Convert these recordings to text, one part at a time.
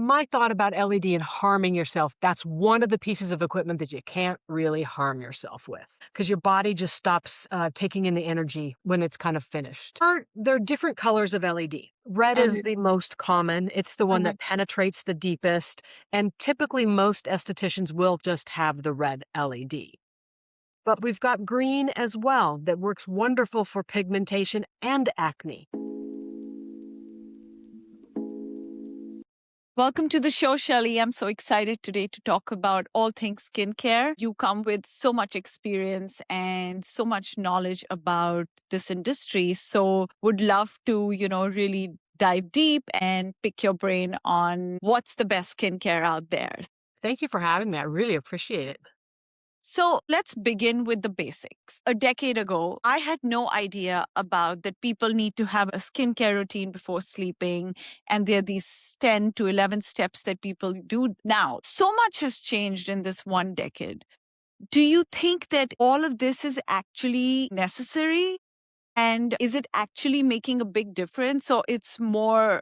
my thought about LED and harming yourself, that's one of the pieces of equipment that you can't really harm yourself with because your body just stops taking in the energy when it's kind of finished. There are different colors of LED. Red is Mhm, the most common. It's the one mhm. that penetrates the deepest. And typically, most estheticians will just have the red LED. But we've got green as well that works wonderful for pigmentation and acne. Welcome to the show, Shelly. I'm so excited today to talk about all things skincare. You come with so much experience and so much knowledge about this industry. So would love to, really dive deep and pick your brain on what's the best skincare out there. Thank you for having me. I really appreciate it. So let's begin with the basics. A decade ago, I had no idea about that people need to have a skincare routine before sleeping. And there are these 10 to 11 steps that people do now. So much has changed in this one decade. Do you think that all of this is actually necessary? And is it actually making a big difference, or it's more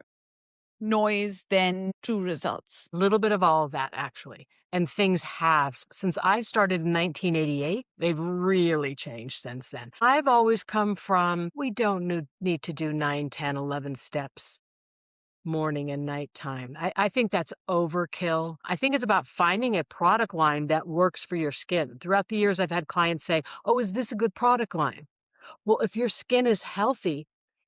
noise than true results? A little bit of all of that, actually. And things have. Since I've started in 1988, they've really changed since then. I've always come from, we don't need to do 9, 10, 11 steps morning and nighttime. I think that's overkill. I think it's about finding a product line that works for your skin. Throughout the years, I've had clients say, oh, is this a good product line? Well, if your skin is healthy,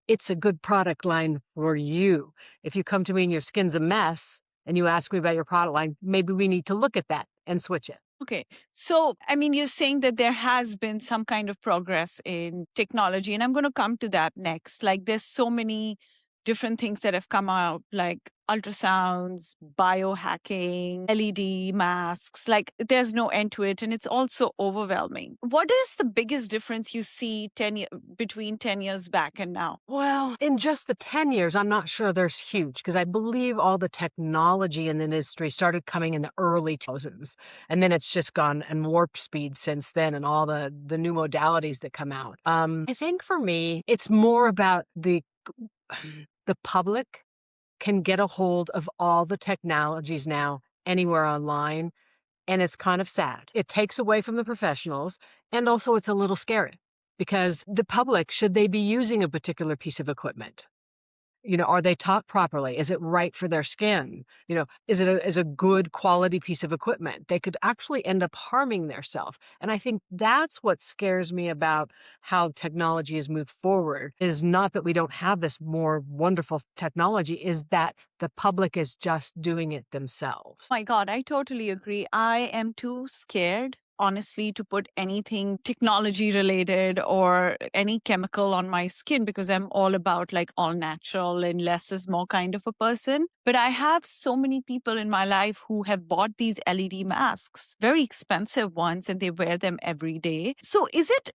it's a good product line for you. If you come to me and your skin's a mess and you ask me about your product line, maybe we need to look at that and switch it. Okay. So, I mean, you're saying that there has been some kind of progress in technology, and I'm going to come to that next. Like, there's so many different things that have come out, like ultrasounds, biohacking, LED masks. Like, there's no end to it, and it's also overwhelming. What is the biggest difference you see between 10 years back and now? Well, in just the 10 years, I'm not sure there's huge because I believe all the technology in the industry started coming in the early 2000s. And then it's just gone and warp speed since then and all the new modalities that come out. I think for me, it's more about the public can get a hold of all the technologies now anywhere online. And it's kind of sad. It takes away from the professionals, and also it's a little scary because the public, should they be using a particular piece of equipment? Are they taught properly? Is it right for their skin? Is a good quality piece of equipment? They could actually end up harming themselves. And I think that's what scares me about how technology has moved forward is not that we don't have this more wonderful technology, is that the public is just doing it themselves. My God, I totally agree. I am too scared, honestly, to put anything technology related or any chemical on my skin because I'm all about like all natural and less is more kind of a person. But I have so many people in my life who have bought these LED masks, very expensive ones, and they wear them every day. So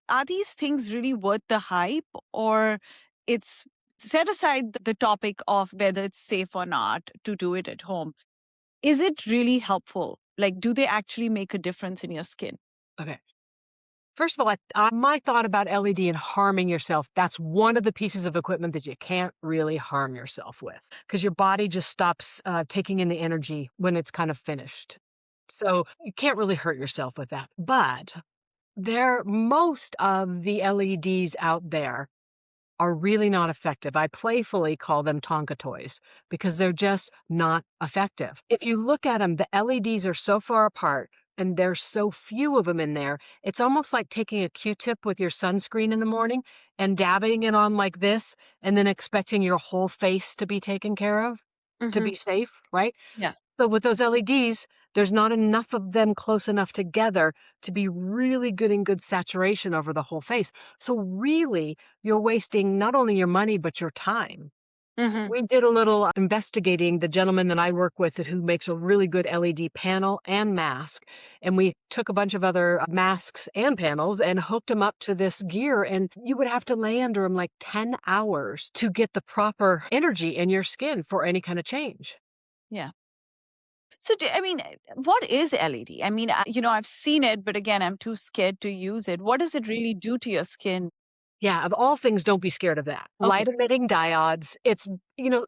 are these things really worth the hype, or it's set aside the topic of whether it's safe or not to do it at home? Is it really helpful? Like, do they actually make a difference in your skin? Okay. First of all, my thought about LED and harming yourself, that's one of the pieces of equipment that you can't really harm yourself with because your body just stops taking in the energy when it's kind of finished. So you can't really hurt yourself with that. But most of the LEDs out there are really not effective. I playfully call them Tonka toys because they're just not effective. If you look at them, the LEDs are so far apart and there's so few of them in there. It's almost like taking a Q-tip with your sunscreen in the morning and dabbing it on like this and then expecting your whole face to be taken care of, to Hmm. be safe, right? Yeah. But with those LEDs, there's not enough of them close enough together to be really good in good saturation over the whole face. So really, you're wasting not only your money, but your time. Hmm. We did a little investigating, the gentleman that I work with who makes a really good LED panel and mask. And we took a bunch of other masks and panels and hooked them up to this gear. And you would have to lay under them like 10 hours to get the proper energy in your skin for any kind of change. Yeah. So, what is LED? I mean, I've seen it, but again, I'm too scared to use it. What does it really do to your skin? Yeah, of all things, don't be scared of that. Okay. Light emitting diodes, it's,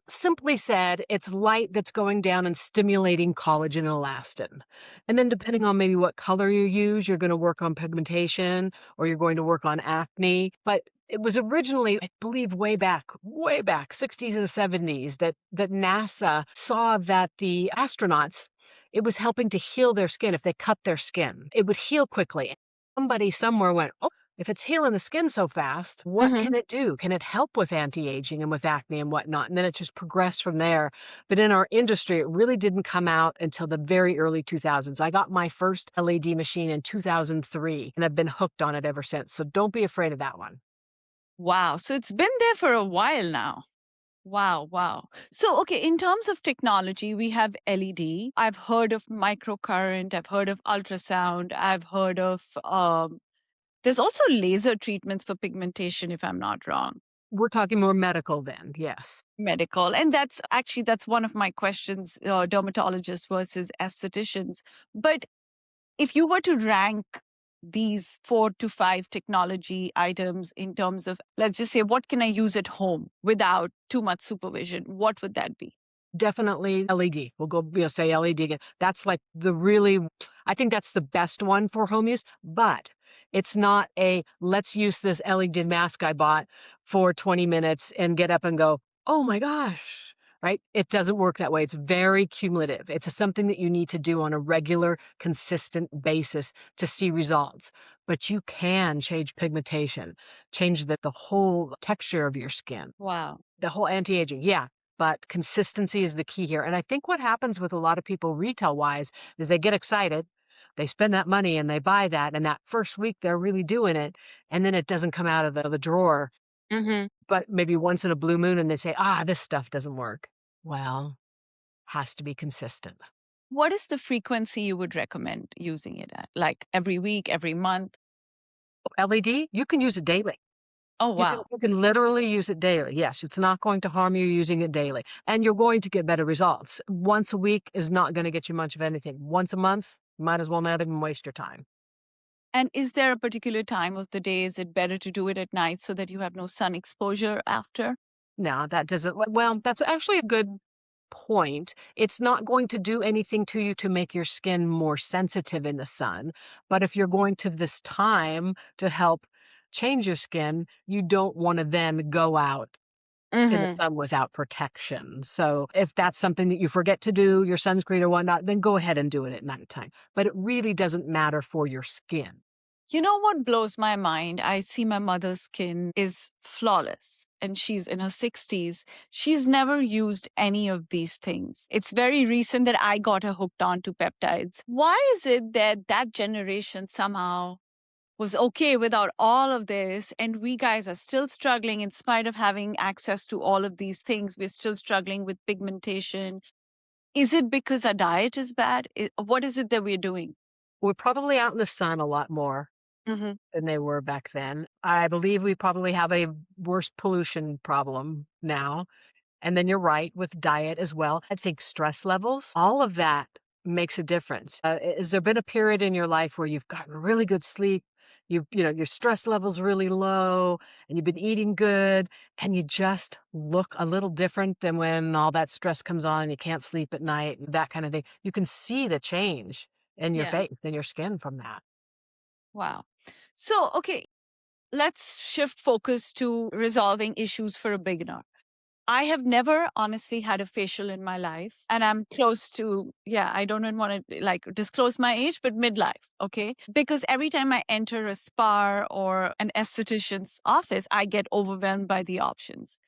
simply said, it's light that's going down and stimulating collagen and elastin. And then depending on maybe what color you use, you're going to work on pigmentation or you're going to work on acne. But it was originally, I believe, way back, 60s and 70s, that NASA saw that the astronauts, it was helping to heal their skin. If they cut their skin, it would heal quickly. Somebody somewhere went, oh, if it's healing the skin so fast, what Hmm. can it do? Can it help with anti-aging and with acne and whatnot? And then it just progressed from there. But in our industry, it really didn't come out until the very early 2000s. I got my first LED machine in 2003, and I've been hooked on it ever since. So don't be afraid of that one. Wow. So it's been there for a while now. Wow, wow. So, okay, in terms of technology, we have LED. I've heard of microcurrent, I've heard of ultrasound, I've heard of, there's also laser treatments for pigmentation, if I'm not wrong, We're talking more medical then, yes. medical. And that's actually, that's one of my questions, dermatologists versus estheticians. But if you were to rank these 4 to 5 technology items in terms of, let's just say, what can I use at home without too much supervision, what would that be? Definitely LED. We'll go, say LED again. That's like I think that's the best one for home use, but it's not let's use this LED mask I bought for 20 minutes and get up and go, oh my gosh, right? It doesn't work that way. It's very cumulative. It's something that you need to do on a regular, consistent basis to see results. But you can change pigmentation, change the whole texture of your skin. Wow. The whole anti-aging, yeah, but consistency is the key here, and I think what happens with a lot of people retail-wise is they get excited, they spend that money and they buy that, and that first week they're really doing it, and then it doesn't come out of the drawer, Hmm. but maybe once in a blue moon and they say, "Ah, this stuff doesn't work." Well, has to be consistent. What is the frequency you would recommend using it at? Like every week, every month? LED, you can use it daily. Oh, You can wow. you can literally use it daily. Yes, it's not going to harm you using it daily, and you're going to get better results. Once a week is not gonna get you much of anything. Once a month, might as well not even waste your time. And is there a particular time of the day? Is it better to do it at night so that you have no sun exposure after? No, that doesn't well, that's actually a good point. It's not going to do anything to you to make your skin more sensitive in the sun, but if you're going to this time to help change your skin, you don't wanna then go out in the Hmm. sun without protection. So if that's something that you forget to do, your sunscreen or whatnot, then go ahead and do it at nighttime. But it really doesn't matter for your skin. You know what blows my mind? I see my mother's skin is flawless and she's in her 60s. She's never used any of these things. It's very recent that I got her hooked on to peptides. Why is it that that generation somehow was okay without all of this and we guys are still struggling in spite of having access to all of these things? We're still struggling with pigmentation. Is it because our diet is bad? What is it that we're doing? We're probably out in the sun a lot more Hmm. than they were back then. I believe we probably have a worse pollution problem now. And then you're right with diet as well. I think stress levels, all of that makes a difference. Has there been a period in your life where you've gotten really good sleep? Your stress level's really low and you've been eating good and you just look a little different than when all that stress comes on and you can't sleep at night and that kind of thing. You can see the change in your Yeah. face and your skin from that. Wow. So, okay, let's shift focus to resolving issues for a beginner. I have never honestly had a facial in my life, and I'm close to, yeah, I don't even want to like disclose my age, but midlife, okay? Because every time I enter a spa or an esthetician's office, I get overwhelmed by the options.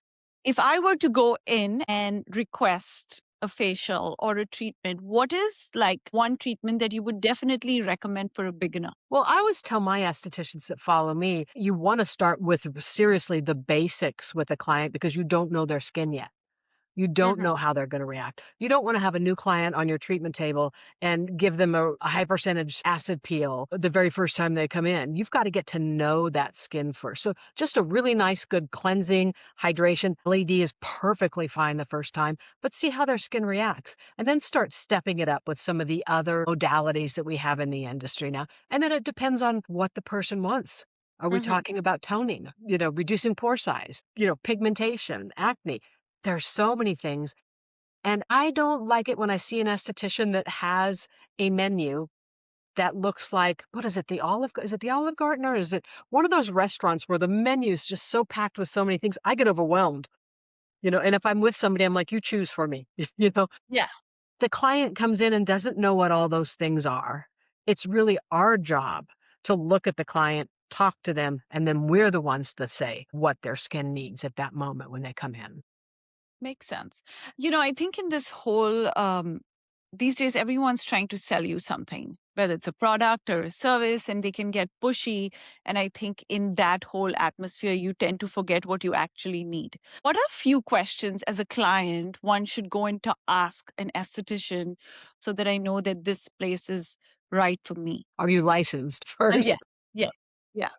If I were to go in and request a facial or a treatment, what is like one treatment that you would definitely recommend for a beginner? Well, I always tell my estheticians that follow me, you want to start with seriously the basics with a client because you don't know their skin yet. You don't Hmm. know how they're gonna react. You don't wanna have a new client on your treatment table and give them a high percentage acid peel the very first time they come in. You've gotta get to know that skin first. So just a really nice, good cleansing, hydration. LED is perfectly fine the first time, but see how their skin reacts. And then start stepping it up with some of the other modalities that we have in the industry now. And then it depends on what the person wants. Are we Mhm. talking about toning, reducing pore size, pigmentation, acne? There's so many things. And I don't like it when I see an esthetician that has a menu that looks like, what is it? Is it the Olive Garden, or is it one of those restaurants where the menu is just so packed with so many things? I get overwhelmed, and if I'm with somebody, I'm like, you choose for me. you know, Yeah. the client comes in and doesn't know what all those things are. It's really our job to look at the client, talk to them, and then we're the ones to say what their skin needs at that moment when they come in. Makes sense. I think in this whole, these days, everyone's trying to sell you something, whether it's a product or a service, and they can get pushy. And I think in that whole atmosphere, you tend to forget what you actually need. What are few questions as a client one should go in to ask an esthetician so that I know that this place is right for me? Are you licensed Yeah. first? Yeah. Yeah.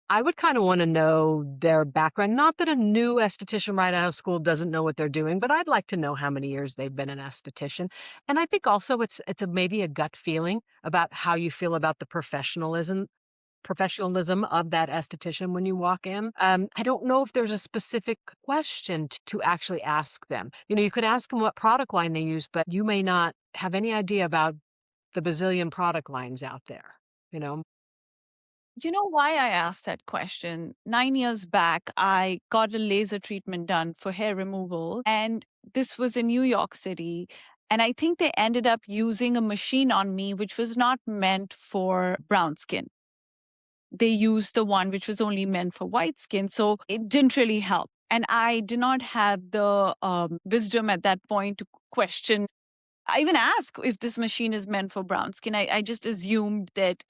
I would kinda wanna know their background. Not that a new esthetician right out of school doesn't know what they're doing, but I'd like to know how many years they've been an esthetician. And I think also it's maybe a gut feeling about how you feel about the professionalism of that esthetician when you walk in. I don't know if there's a specific question to actually ask them. You could ask them what product line they use, but you may not have any idea about the bazillion product lines out there, you know? You know why I asked that question? 9 years back, I got a laser treatment done for hair removal, and this was in New York City. And I think they ended up using a machine on me, which was not meant for brown skin. They used the one which was only meant for white skin. So it didn't really help. And I did not have the wisdom at that point to question. I even ask if this machine is meant for brown skin. I just assumed that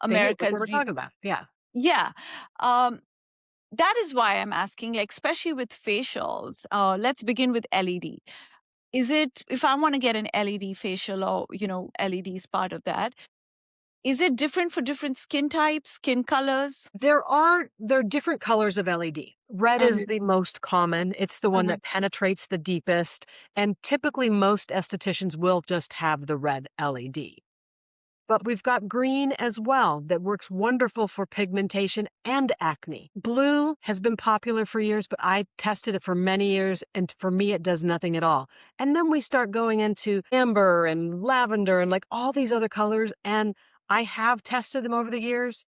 They knew America what they is were talking about. Yeah. yeah. Um, that is why I'm asking, like, especially with facials. Let's begin with LED. Is it, if I want to get an LED facial or, LED is part of that, is it different for different skin types, skin colors? There are different colors of LED. Red is Mhm, the most common. It's the one mhm. that penetrates the deepest, and typically most estheticians will just have the red LED. But we've got green as well that works wonderful for pigmentation and acne. Blue has been popular for years, but I tested it for many years, and for me, it does nothing at all. And then we start going into amber and lavender and like all these other colors, and I have tested them over the years.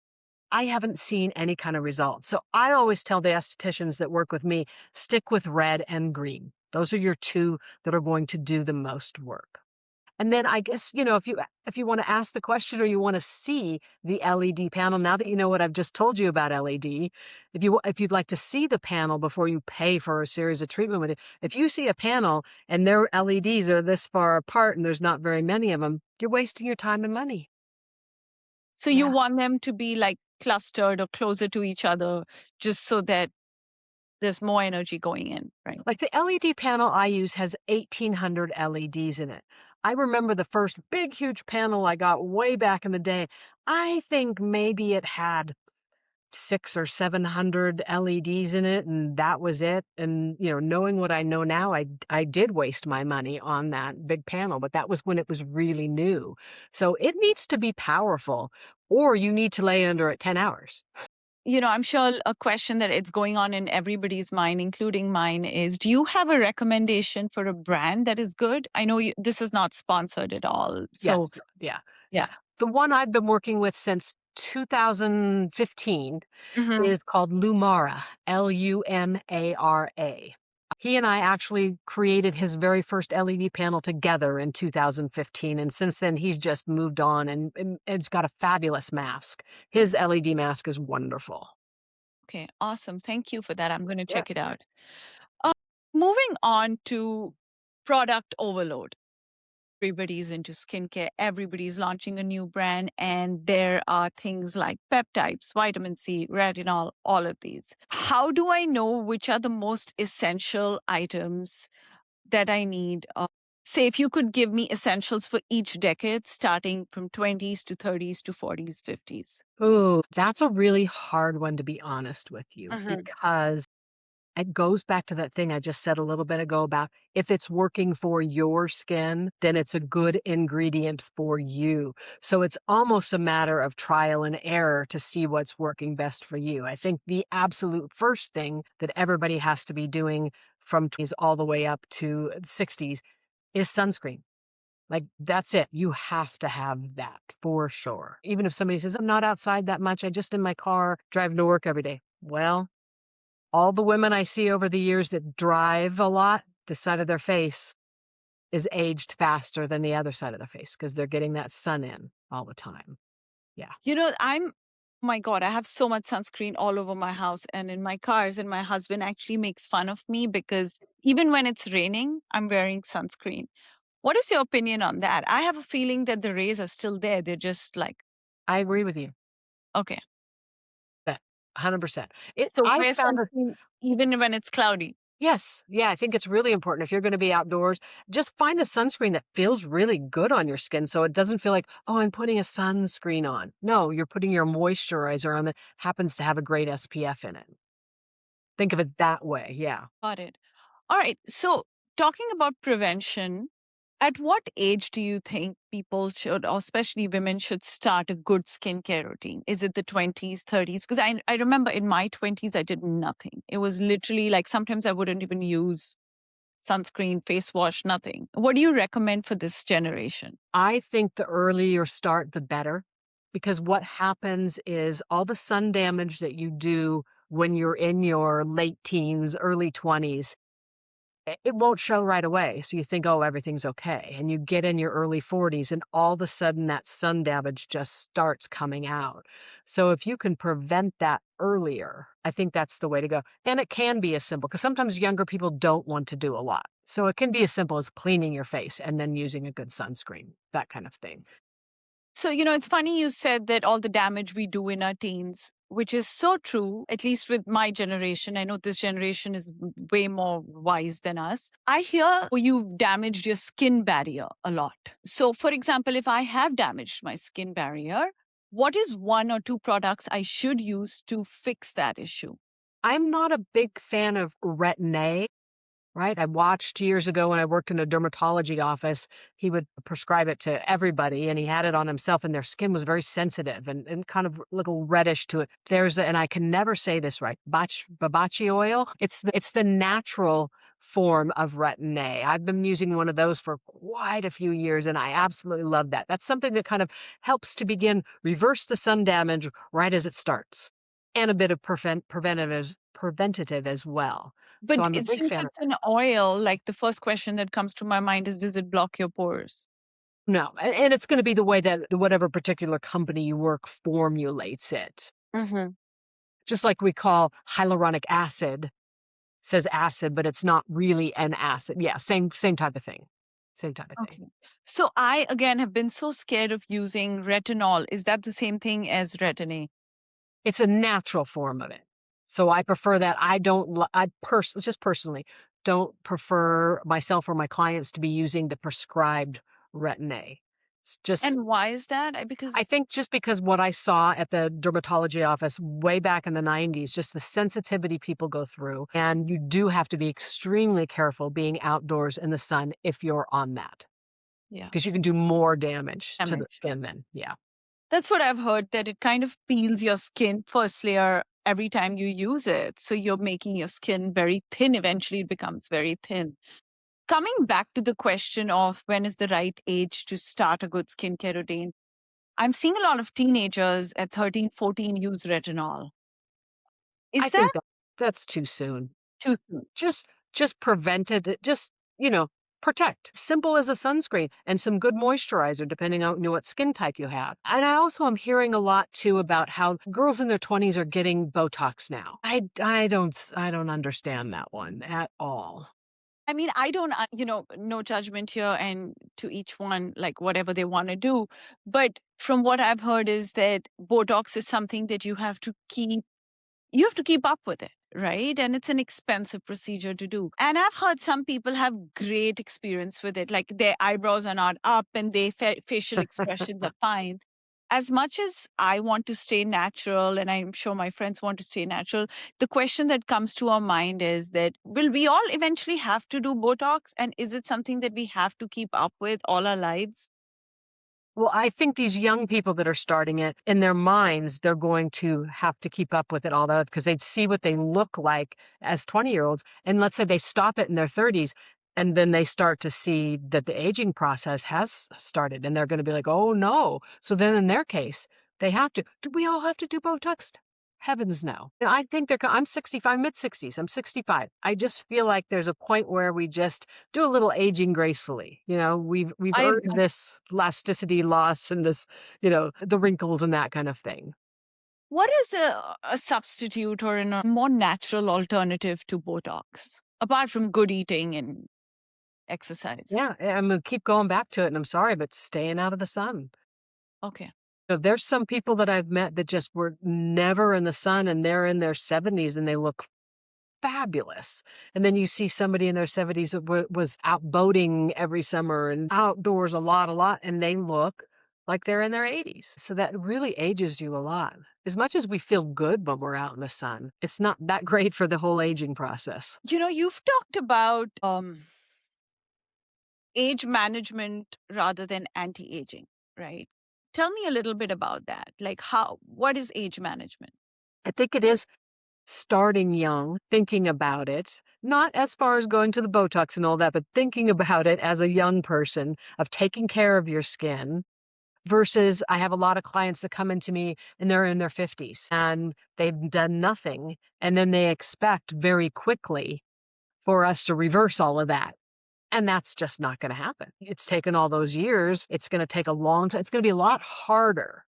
I haven't seen any kind of results. So I always tell the estheticians that work with me, stick with red and green. Those are your two that are going to do the most work. And then I guess, if you want to ask the question or you want to see the LED panel, now that you know what I've just told you about LED, if you'd like to see the panel before you pay for a series of treatment with it, if you see a panel and their LEDs are this far apart and there's not very many of them, you're wasting your time and money. So you Yeah. want them to be like clustered or closer to each other just so that there's more energy going in, right? Like the LED panel I use has 1,800 LEDs in it. I remember the first big, huge panel I got way back in the day. I think maybe it had six or 700 LEDs in it, and that was it. And knowing what I know now, I did waste my money on that big panel, but that was when it was really new. So it needs to be powerful, or you need to lay under it 10 hours. I'm sure a question that it's going on in everybody's mind, including mine, is do you have a recommendation for a brand that is good? I know this is not sponsored at all. So, Yes. Yeah. yeah. The one I've been working with since 2015 Hmm. is called Lumara, Lumara. He and I actually created his very first LED panel together in 2015, and since then, he's just moved on and it's got a fabulous mask. His LED mask is wonderful. Okay, awesome. Thank you for that. I'm going to Yeah. check it out. Uh, Moving on to product overload. Everybody's into skincare, everybody's launching a new brand, and there are things like peptides, vitamin C, retinol, all of these. How do I know which are the most essential items that I need? Say, if you could give me essentials for each decade, starting from 20s to 30s to 40s, 50s. Ooh, that's a really hard one to be honest with you Hmm. because It goes back to that thing I just said a little bit ago about if it's working for your skin, then it's a good ingredient for you. So it's almost a matter of trial and error to see what's working best for you. I think the absolute first thing that everybody has to be doing from 20s all the way up to 60s is sunscreen. Like, that's it. You have to have that for sure. Even if somebody says, I'm not outside that much, I just in my car driving to work every day. Well, all the women I see over the years that drive a lot, the side of their face is aged faster than the other side of their face because they're getting that sun in all the time. Yeah. My God, I have so much sunscreen all over my house and in my cars. And my husband actually makes fun of me because even when it's raining, I'm wearing sunscreen. What is your opinion on that? I have a feeling that the rays are still there. They're just like, I agree with you. okay. That 100%. So I wear found sunscreen even when it's cloudy. yes. Yeah, I think it's really important if you're gonna be outdoors, just find a sunscreen that feels really good on your skin so it doesn't feel like, "Oh, I'm putting a sunscreen on." No, you're putting your moisturizer on that happens to have a great SPF in it. Think of it that way, yeah. Got it. All right. So talking about prevention, at what age do you think people should, or especially women, should start a good skincare routine? Is it the 20s, 30s? Because I remember in my 20s, I did nothing. It was literally like sometimes I wouldn't even use sunscreen, face wash, nothing. What do you recommend for this generation? I think the earlier you start, the better, because what happens is all the sun damage that you do when you're in your late teens, early 20s, it won't show right away. So you think, oh, everything's okay. And you get in your early 40s, and all of a sudden that sun damage just starts coming out. So if you can prevent that earlier, I think that's the way to go. And it can be as simple because sometimes younger people don't want to do a lot. So it can be as simple as cleaning your face and then using a good sunscreen, that kind of thing. So, it's funny you said that all the damage we do in our teens, which is so true, at least with my generation. I know this generation is way more wise than us. I hear you've damaged your skin barrier a lot. So, for example, if I have damaged my skin barrier, what is one or two products I should use to fix that issue? I'm not a big fan of Retin-A. Right? I watched years ago when I worked in a dermatology office, he would prescribe it to everybody and he had it on himself and their skin was very sensitive and kind of little reddish to it. And I can never say this right, babachi oil. It's the natural form of retin-A. I've been using one of those for quite a few years and I absolutely love that. That's something that kind of helps to reverse the sun damage right as it starts. And a bit of preventative as well. So But I'm a big since fan of it's an oil, like the first question that comes to my mind is, does it block your pores? no, and it's gonna be the way that whatever particular company you work formulates it. Hmm. Just like we call hyaluronic acid, says acid, but it's not really an acid. Yeah, same type of thing. Same type of thing. Okay. So I again have been so scared of using retinol. Is that the same thing as retin-A? It's a natural form of it. So I prefer that. I don't li I just personally don't prefer myself or my clients to be using the prescribed Retin-A. It's just And why is that? I Because think just because what I saw at the dermatology office way back in the 90s, just the sensitivity people go through, and you do have to be extremely careful being outdoors in the sun if you're on that, yeah, because you can do more damage to the damage. skin then, yeah. That's what I've heard, that it kind of peels your skin first layer every time you use it. So you're making your skin very thin. Eventually it becomes very thin. Coming back to the question of when is the right age to start a good skincare routine, I'm seeing a lot of teenagers at 13, 14 use retinol. I Is that think that's too soon. too soon? Just prevent it, just, you know, protect. Simple as a sunscreen and some good moisturizer depending on what skin type you have. And I also am hearing a lot too about how girls in their 20s are getting Botox now. I don't understand that one at all. I mean, I don't, no judgment here, and to each one, like whatever they want to do. But from what I've heard is that Botox is something that you have to keep up with it, right? And it's an expensive procedure to do. And I've heard some people have great experience with it, like their eyebrows are not up and their facial expressions are fine. as much as I want to stay natural, and I'm sure my friends want to stay natural, the question that comes to our mind is that will we all eventually have to do Botox? And is it something that we have to keep up with all our lives? Well, I think these young people that are starting it, in their minds, they're going to have to keep up with it all that because they see what they look like as 20-year-olds. And let's say they stop it in their 30s, and then they start to see that the aging process has started, and they're going to be like, oh no. So then in their case, they have to. Do we all have to do Botox? Heavens no. And I think I'm 65, mid 60s. I'm 65. I just feel like there's a point where we just do a little aging gracefully. We've I earned this elasticity loss and this, the wrinkles and that kind of thing. What is a substitute or a more natural alternative to Botox, apart from good eating and exercise? Yeah, I'm gonna keep going back to it, and I'm sorry, but staying out of the sun. Okay. So there's some people that I've met that just were never in the sun, and they're in their 70s and they look fabulous. And then you see somebody in their 70s that was out boating every summer and outdoors a lot, and they look like they're in their 80s. So that really ages you a lot. As much as we feel good when we're out in the sun, it's not that great for the whole aging process. You've talked about age management rather than anti-aging, right? Tell me a little bit about that. Like what is age management? I think it is starting young, thinking about it, not as far as going to the Botox and all that, but thinking about it as a young person of taking care of your skin. Versus, I have a lot of clients that come into me and they're in their 50s and they've done nothing. And then they expect very quickly for us to reverse all of that. And that's just not going to happen. It's taken all those years. It's going to take a long time. It's going to be a lot harder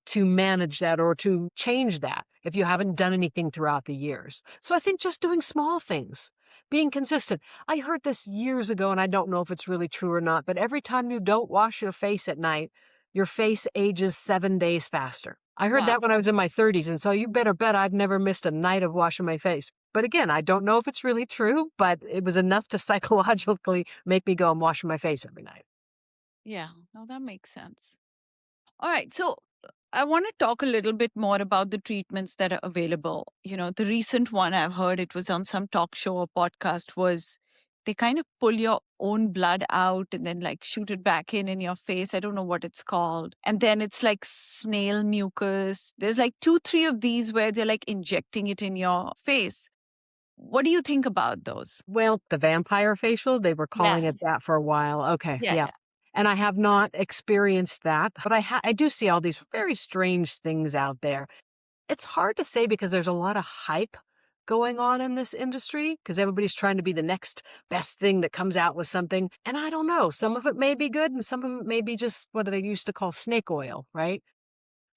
to manage that or to change that if you haven't done anything throughout the years. So I think just doing small things, being consistent. I heard this years ago, and I don't know if it's really true or not, but every time you don't wash your face at night, your face ages 7 days faster. I heard Wow. that when I was in my 30s, and so you better bet I've never missed a night of washing my face. But again, I don't know if it's really true, but it was enough to psychologically make me go and wash my face every night. Yeah, no, that makes sense. All right. So I want to talk a little bit more about the treatments that are available. The recent one I've heard, it was on some talk show or podcast, was they kind of pull your own blood out and then like shoot it back in your face. I don't know what it's called. And then it's like snail mucus. There's like two, three of these where they're like injecting it in your face. What do you think about those? Well, the vampire facial, they were calling it Yes. that for a while. Okay, Yeah, yeah. yeah. And I have not experienced that, but I do see all these very strange things out there. It's hard to say because there's a lot of hype going on in this industry because everybody's trying to be the next best thing that comes out with something. And I don't know, some of it may be good and some of it may be just what they used to call snake oil, right?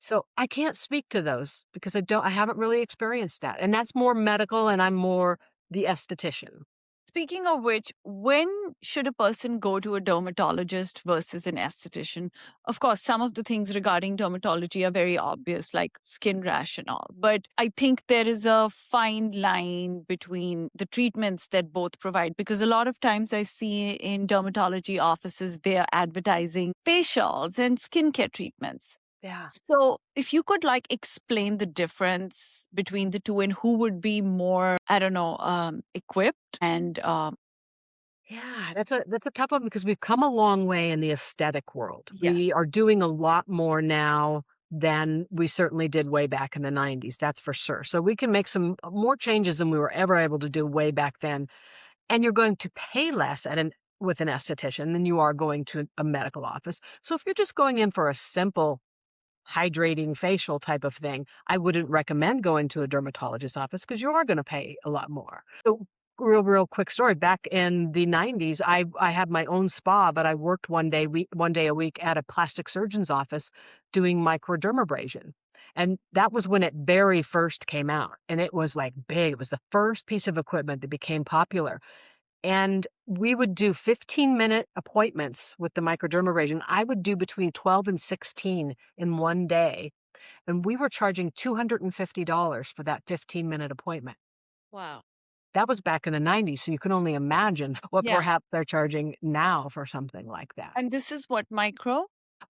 So I can't speak to those because I haven't really experienced that. And that's more medical and I'm more the esthetician. Speaking of which, when should a person go to a dermatologist versus an esthetician? Of course, some of the things regarding dermatology are very obvious, like skin rash and all. But I think there is a fine line between the treatments that both provide, because a lot of times I see in dermatology offices, they are advertising facials and skincare treatments. Yeah. So, if you could like explain the difference between the two and who would be more, I don't know, equipped and Yeah, that's a tough one because we've come a long way in the aesthetic world. We yes, are doing a lot more now than we certainly did way back in the 90s, that's for sure. So we can make some more changes than we were ever able to do way back then. And you're going to pay less with an esthetician than you are going to a medical office. So if you're just going in for a simple hydrating facial type of thing, I wouldn't recommend going to a dermatologist's office because you are going to pay a lot more. So, real quick story. Back in the 90s, I had my own spa, but I worked one day a week at a plastic surgeon's office doing microdermabrasion. And that was when it very first came out. And it was like big. It was the first piece of equipment that became popular. And we would do 15-minute appointments with the microdermabrasion. I would do between 12 and 16 in one day, and we were charging $250 for that 15-minute appointment. wow, That was back in the 90s, so you can only imagine what yeah. perhaps they're charging now for something like that. And this is what micro?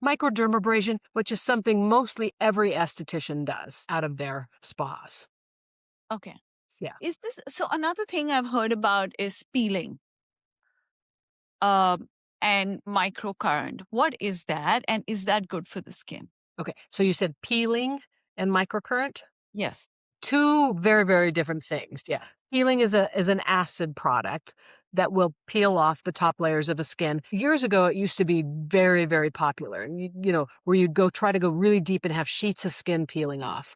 Microdermabrasion, which is something mostly every esthetician does out of their spas. Okay. Yeah. Is this so? Another thing I've heard about is peeling um, and microcurrent. What is that? And is that good for the skin? Okay. So you said peeling and microcurrent? Yes. Two very, very different things, yeah. Peeling is an acid product that will peel off the top layers of the skin. Years ago, it used to be very, very popular, and where you'd go try to go really deep and have sheets of skin peeling off.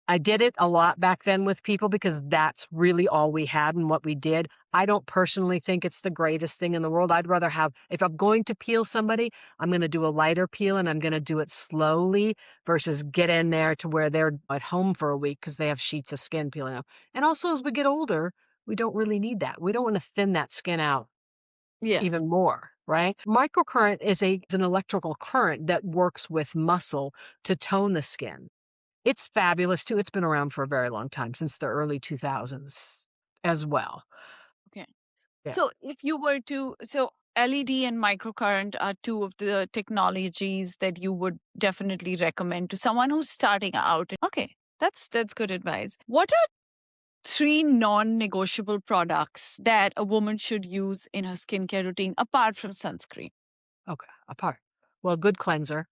I did it a lot back then with people because that's really all we had and what we did. I don't personally think it's the greatest thing in the world. I'd rather have if I'm going to peel somebody, I'm gonna do a lighter peel, and I'm gonna do it slowly versus get in there to where they're at home for a week because they have sheets of skin peeling off. And also, as we get older, we don't really need that. We don't want to thin that skin out Yes. even more, right? Microcurrent is an electrical current that works with muscle to tone the skin. It's fabulous too. It's been around for a very long time, since the early 2000s as well. Okay. Yeah. So if you were to, so LED and microcurrent are two of the technologies that you would definitely recommend to someone who's starting out. Okay, that's good advice. What are three non-negotiable products that a woman should use in her skincare routine apart from sunscreen? Okay. Apart. Well, good cleanser.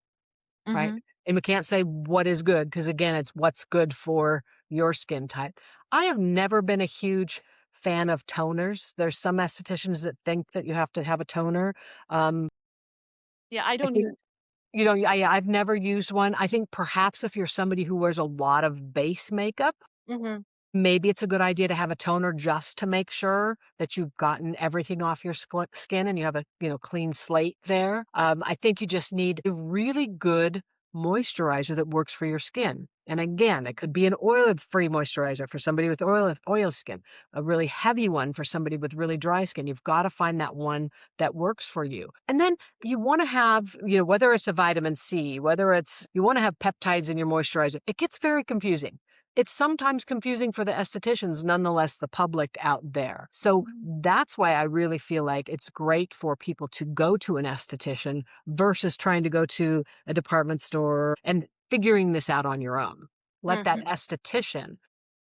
Right? Mm-hmm. And we can't say what is good because, again, it's what's good for your skin type. I have never been a huge fan of toners. There's some estheticians that think that you have to have a toner. Um, Yeah, I I don't use. think, I've never used one. I think perhaps if you're somebody who wears a lot of base makeup, Mm-hmm. maybe it's a good idea to have a toner just to make sure that you've gotten everything off your skin and you have a, clean slate there. I think you just need a really good moisturizer that works for your skin. And again, it could be an oil-free moisturizer for somebody with oil skin, a really heavy one for somebody with really dry skin. You've got to find that one that works for you. And then you want to have, whether it's a vitamin C, whether it's you want to have peptides in your moisturizer. It gets very confusing. It's sometimes confusing for the estheticians, nonetheless, the public out there. So that's why I really feel like it's great for people to go to an esthetician versus trying to go to a department store and figuring this out on your own. Let that Mm-hmm. esthetician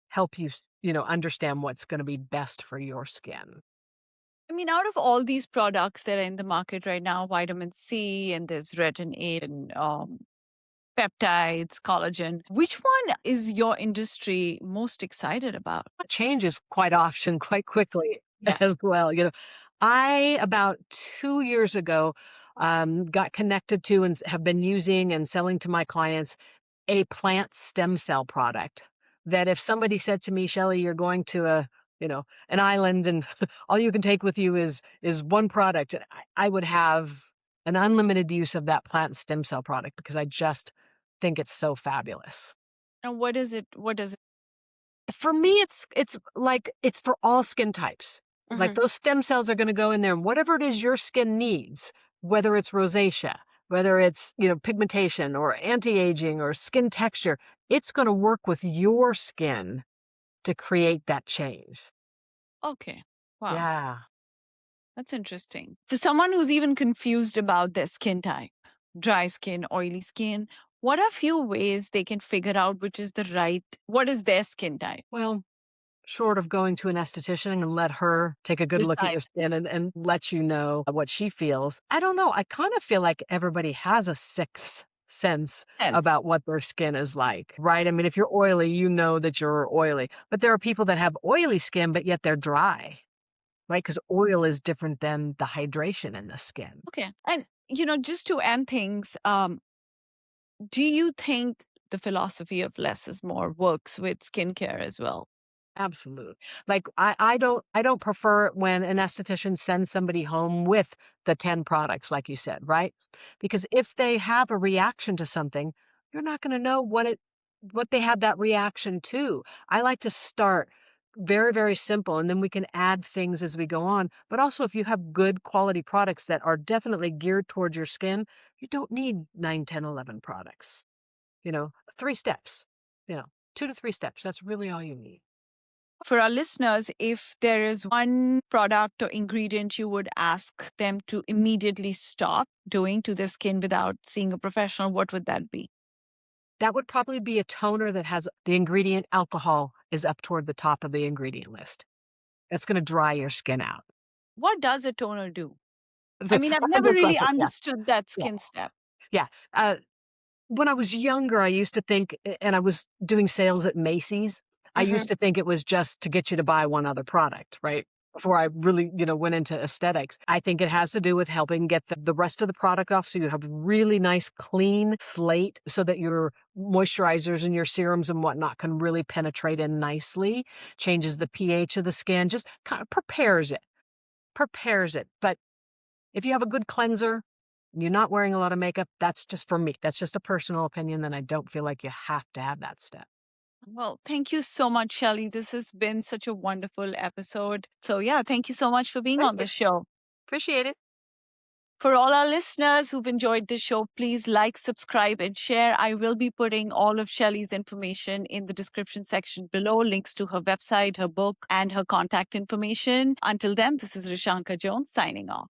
help you, understand what's going to be best for your skin. I mean, out of all these products that are in the market right now, vitamin C and there's retin-A and peptides, collagen. Which one is your industry most excited about? It changes quite often, quite quickly Yeah. as well. I about 2 years ago got connected to and have been using and selling to my clients a plant stem cell product. That if somebody said to me, Shelly, you're going to an island and all you can take with you is one product, and I would have an unlimited use of that plant stem cell product because I just think it's so fabulous. And what is it? What does it? For me, it's like it's for all skin types. Like Mhm. those stem cells are gonna go in there, and whatever it is your skin needs, whether it's rosacea, whether it's, pigmentation or anti-aging or skin texture, it's gonna work with your skin to create that change. Okay. Wow. Yeah. That's interesting. For someone who's even confused about their skin type, dry skin, oily skin, what are few ways they can figure out which is the right, what is their skin type? Well, short of going to an esthetician and let her take a good look at Decide. your skin and let you know what she feels. I don't know. I kind of feel like everybody has a sixth sense Sense. about what their skin is like, right? I mean, if you're oily, you know that you're oily. But there are people that have oily skin, but yet they're dry, right? Because oil is different than the hydration in the skin. Okay. And, just to end things, do you think the philosophy of less is more works with skincare as well? Absolutely. Like I don't prefer it when an esthetician sends somebody home with the 10 products like you said, right? Because if they have a reaction to something, you're not going to know what they had that reaction to. I like to start very, very simple and then we can add things as we go on. But also if you have good quality products that are definitely geared towards your skin, you don't need 9, 10, 11 products. 3 steps. You know, 2 to 3 steps. That's really all you need. For our listeners, if there is one product or ingredient you would ask them to immediately stop doing to their skin without seeing a professional, what would that be? That would probably be a toner that has the ingredient alcohol is up toward the top of the ingredient list. That's gonna dry your skin out. What does a toner do? That's I mean, I've a never good really question. Yeah, understood that yeah, skin step. yeah. When I was younger, I used to think and I was doing sales at Macy's, I Hmm. used to think it was just to get you to buy one other product, right? Before I really, went into aesthetics. I think it has to do with helping get the rest of the product off so you have really nice, clean slate so that your moisturizers and your serums and whatnot can really penetrate in nicely, changes the pH of the skin, just kind of prepares it. But if you have a good cleanser, you're not wearing a lot of makeup, that's just for me. That's just a personal opinion, then I don't feel like you have to have that step. Well, thank you so much, Shelly. This has been such a wonderful episode. So, yeah, thank you so much for being Thank on you. the show. Appreciate it. For all our listeners who've enjoyed this show, please like, subscribe, and share. I will be putting all of Shelly's information in the description section below, links to her website, her book, and her contact information. Until then, this is Rishanka Jones signing off.